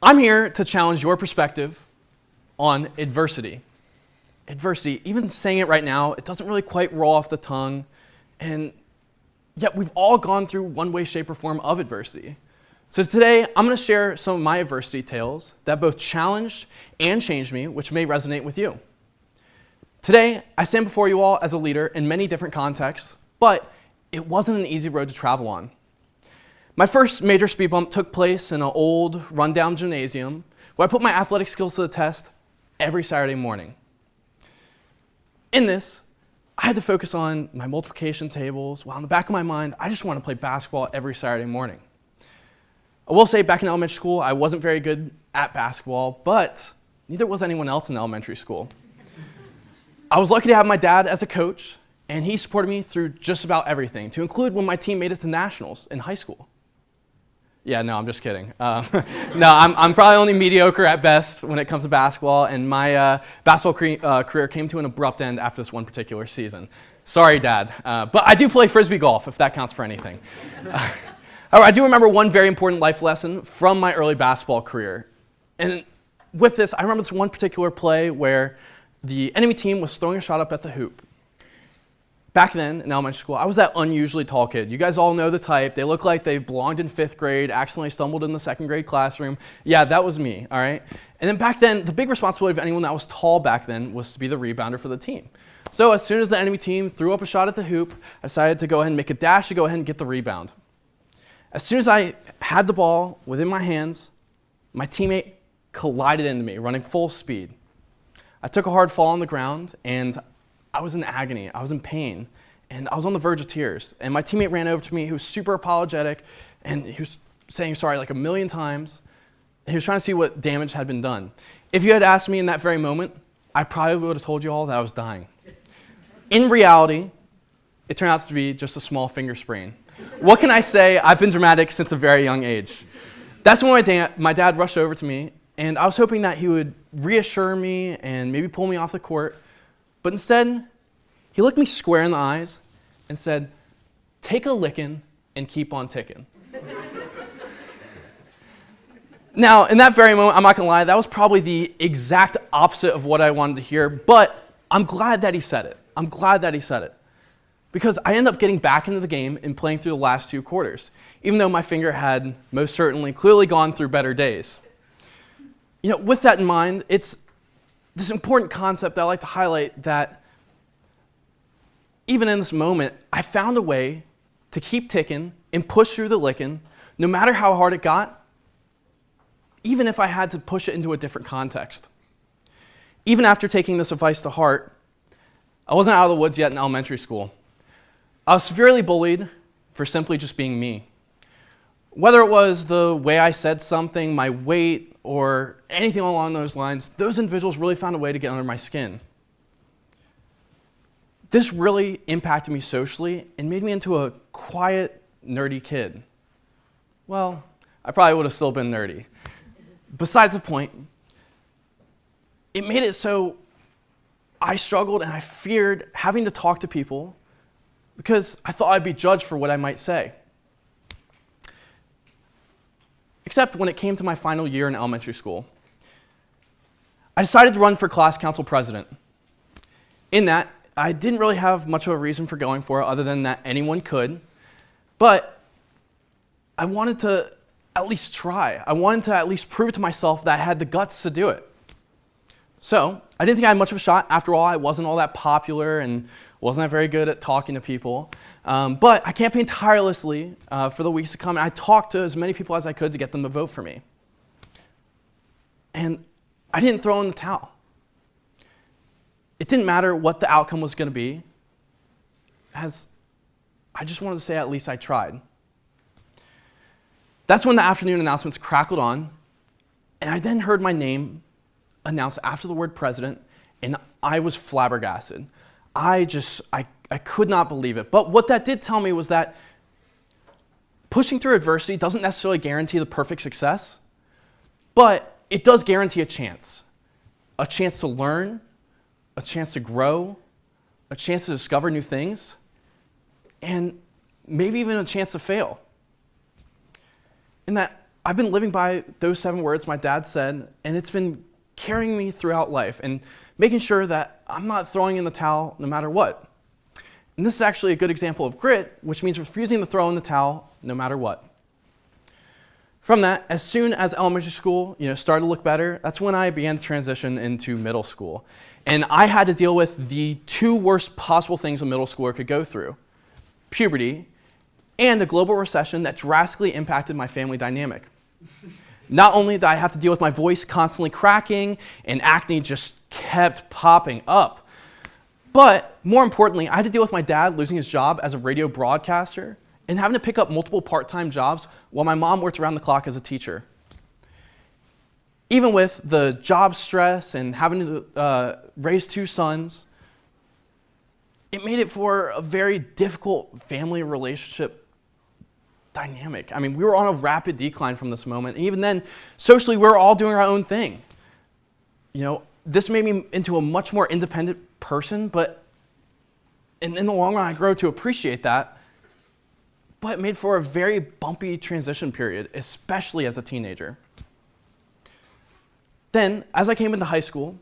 I'm here to challenge your perspective on adversity. Adversity, even saying it right now, it doesn't really quite roll off the tongue, and yet we've all gone through one way, shape, or form of adversity. So today, I'm going to share some of my adversity tales that both challenged and changed me, which may resonate with you. Today, I stand before you all as a leader in many different contexts, but it wasn't an easy road to travel on. My first major speed bump took place in an old, rundown gymnasium where I put my athletic skills to the test every Saturday morning. In this, I had to focus on my multiplication tables, while in the back of my mind, I just wanted to play basketball every Saturday morning. I will say back in elementary school, I wasn't very good at basketball, but neither was anyone else in elementary school. I was lucky to have my dad as a coach, and he supported me through just about everything, to include when my team made it to nationals in high school. Yeah, no, I'm just kidding. No, I'm probably only mediocre at best when it comes to basketball, and my basketball career came to an abrupt end after this one particular season. Sorry, Dad. But I do play Frisbee golf, if that counts for anything. However, I do remember one very important life lesson from my early basketball career. And with this, I remember this one particular play where the enemy team was throwing a shot up at the hoop. Back then, in elementary school, I was that unusually tall kid. You guys all know the type. They look like they belonged in 5th grade, accidentally stumbled in the 2nd grade classroom. Yeah, that was me, all right? And then back then, the big responsibility of anyone that was tall back then was to be the rebounder for the team. So as soon as the enemy team threw up a shot at the hoop, I decided to go ahead and make a dash to go ahead and get the rebound. As soon as I had the ball within my hands, my teammate collided into me, running full speed. I took a hard fall on the ground, and I was in agony, I was in pain, and I was on the verge of tears. And my teammate ran over to me, he was super apologetic, and he was saying sorry like a million times, and he was trying to see what damage had been done. If you had asked me in that very moment, I probably would have told you all that I was dying. In reality, it turned out to be just a small finger sprain. What can I say? I've been dramatic since a very young age. That's when my dad rushed over to me, and I was hoping that he would reassure me and maybe pull me off the court. But instead, he looked me square in the eyes and said, "Take a lickin' and keep on tickin'." Now, in that very moment, I'm not gonna lie, that was probably the exact opposite of what I wanted to hear, but I'm glad that he said it. I'm glad that he said it. Because I ended up getting back into the game and playing through the last 2 quarters, even though my finger had most certainly clearly gone through better days. You know, with that in mind, it's this important concept that I like to highlight, that even in this moment, I found a way to keep ticking and push through the lickin', no matter how hard it got, even if I had to push it into a different context. Even after taking this advice to heart, I wasn't out of the woods yet in elementary school. I was severely bullied for simply just being me. Whether it was the way I said something, my weight, or anything along those lines, those individuals really found a way to get under my skin. This really impacted me socially and made me into a quiet, nerdy kid. Well, I probably would have still been nerdy. Besides the point, it made it so I struggled and I feared having to talk to people because I thought I'd be judged for what I might say. Except when it came to my final year in elementary school. I decided to run for class council president. In that, I didn't really have much of a reason for going for it other than that anyone could, but I wanted to at least try. I wanted to at least prove to myself that I had the guts to do it. So, I didn't think I had much of a shot. After all, I wasn't all that popular and wasn't that very good at talking to people. But I campaigned tirelessly for the weeks to come, and I talked to as many people as I could to get them to vote for me. And I didn't throw in the towel. It didn't matter what the outcome was going to be, as I just wanted to say at least I tried. That's when the afternoon announcements crackled on, and I then heard my name announced after the word president, and I was flabbergasted. I could not believe it. But what that did tell me was that pushing through adversity doesn't necessarily guarantee the perfect success, but it does guarantee a chance to learn, a chance to grow, a chance to discover new things, and maybe even a chance to fail. In that, I've been living by those 7 words my dad said, and it's been carrying me throughout life and making sure that I'm not throwing in the towel no matter what. And this is actually a good example of grit, which means refusing to throw in the towel no matter what. From that, as soon as elementary school started to look better, that's when I began to transition into middle school. And I had to deal with the 2 worst possible things a middle schooler could go through: puberty and a global recession that drastically impacted my family dynamic. Not only did I have to deal with my voice constantly cracking and acne just kept popping up, but more importantly, I had to deal with my dad losing his job as a radio broadcaster and having to pick up multiple part-time jobs while my mom worked around the clock as a teacher. Even with the job stress and having to raise 2 sons, it made it for a very difficult family relationship dynamic. I mean, we were on a rapid decline from this moment. And even then, socially, we were all doing our own thing. This made me into a much more independent person, but in the long run, I grew to appreciate that. But it made for a very bumpy transition period, especially as a teenager. Then, as I came into high school,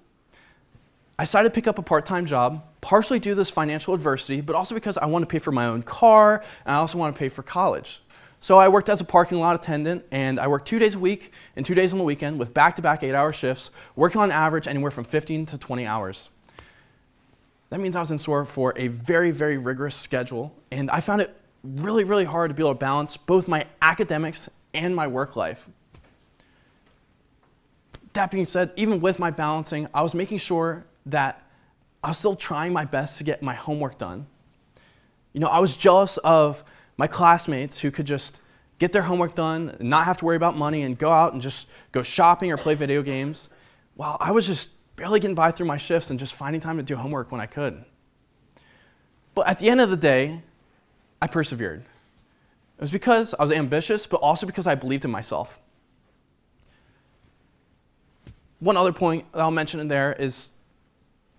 I decided to pick up a part-time job, partially due to this financial adversity, but also because I wanted to pay for my own car, and I also wanted to pay for college. So I worked as a parking lot attendant, and I worked 2 days a week and 2 days on the weekend with back-to-back 8-hour shifts, working on average anywhere from 15 to 20 hours. That means I was in store for a very, very rigorous schedule, and I found it really, really hard to be able to balance both my academics and my work life. That being said, even with my balancing, I was making sure that I was still trying my best to get my homework done. I was jealous of my classmates who could just get their homework done, and not have to worry about money, and go out and just go shopping or play video games, while I was just barely getting by through my shifts and just finding time to do homework when I could. But at the end of the day, I persevered. It was because I was ambitious, but also because I believed in myself. One other point that I'll mention in there is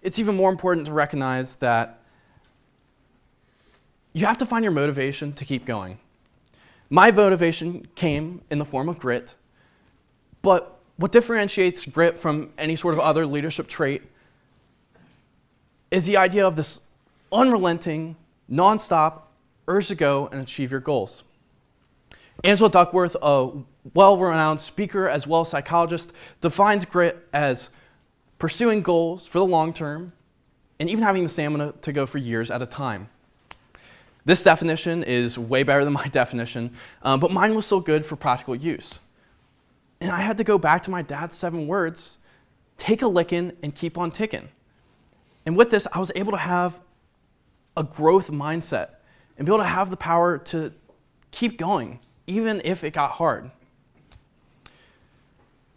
it's even more important to recognize that you have to find your motivation to keep going. My motivation came in the form of grit, but what differentiates grit from any sort of other leadership trait is the idea of this unrelenting, nonstop urge to go and achieve your goals. Angela Duckworth, a well-renowned speaker as well as psychologist, defines grit as pursuing goals for the long term and even having the stamina to go for years at a time. This definition is way better than my definition, but mine was still good for practical use. And I had to go back to my dad's 7 words, take a lickin' and keep on tickin'. And with this, I was able to have a growth mindset and be able to have the power to keep going, even if it got hard.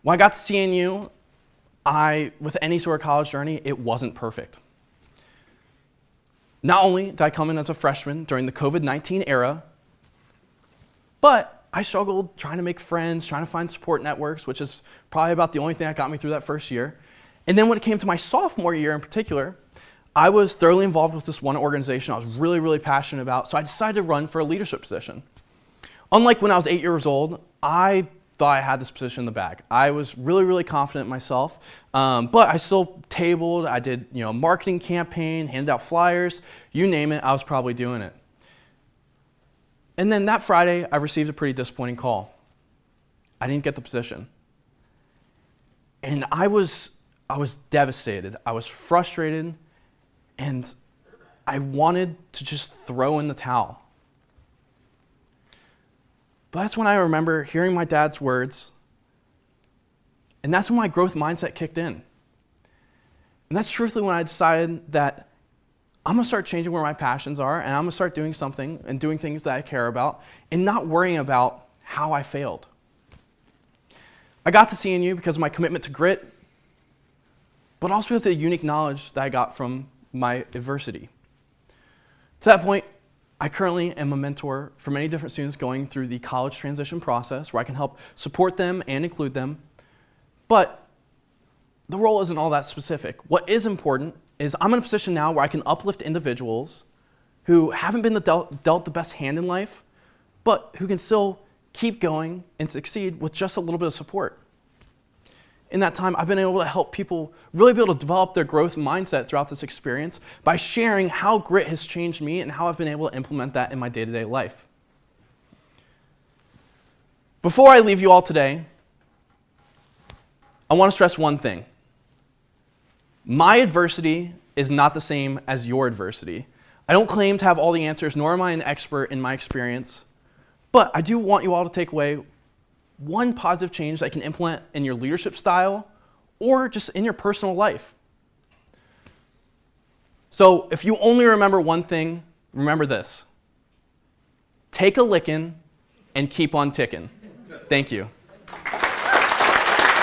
When I got to CNU, with any sort of college journey, it wasn't perfect. Not only did I come in as a freshman during the COVID-19 era, but I struggled trying to make friends, trying to find support networks, which is probably about the only thing that got me through that first year. And then when it came to my sophomore year in particular, I was thoroughly involved with this one organization I was really, really passionate about, so I decided to run for a leadership position. Unlike when I was 8 years old, I thought I had this position in the bag. I was really, really confident in myself, but I still tabled, I did a marketing campaign, handed out flyers, you name it, I was probably doing it. And then that Friday, I received a pretty disappointing call. I didn't get the position. And I was devastated, I was frustrated, and I wanted to just throw in the towel. But that's when I remember hearing my dad's words, and that's when my growth mindset kicked in. And that's truthfully when I decided that I'm going to start changing where my passions are, and I'm going to start doing something and doing things that I care about, and not worrying about how I failed. I got to CNU because of my commitment to grit, but also because of the unique knowledge that I got from my adversity. To that point, I currently am a mentor for many different students going through the college transition process where I can help support them and include them. But the role isn't all that specific. What is important is I'm in a position now where I can uplift individuals who haven't been dealt the best hand in life, but who can still keep going and succeed with just a little bit of support. In that time, I've been able to help people really be able to develop their growth mindset throughout this experience by sharing how grit has changed me and how I've been able to implement that in my day-to-day life. Before I leave you all today, I want to stress one thing. My adversity is not the same as your adversity. I don't claim to have all the answers, nor am I an expert in my experience, but I do want you all to take away one positive change that you can implement in your leadership style or just in your personal life. So if you only remember one thing, remember this. Take a lickin' and keep on tickin'. Thank you.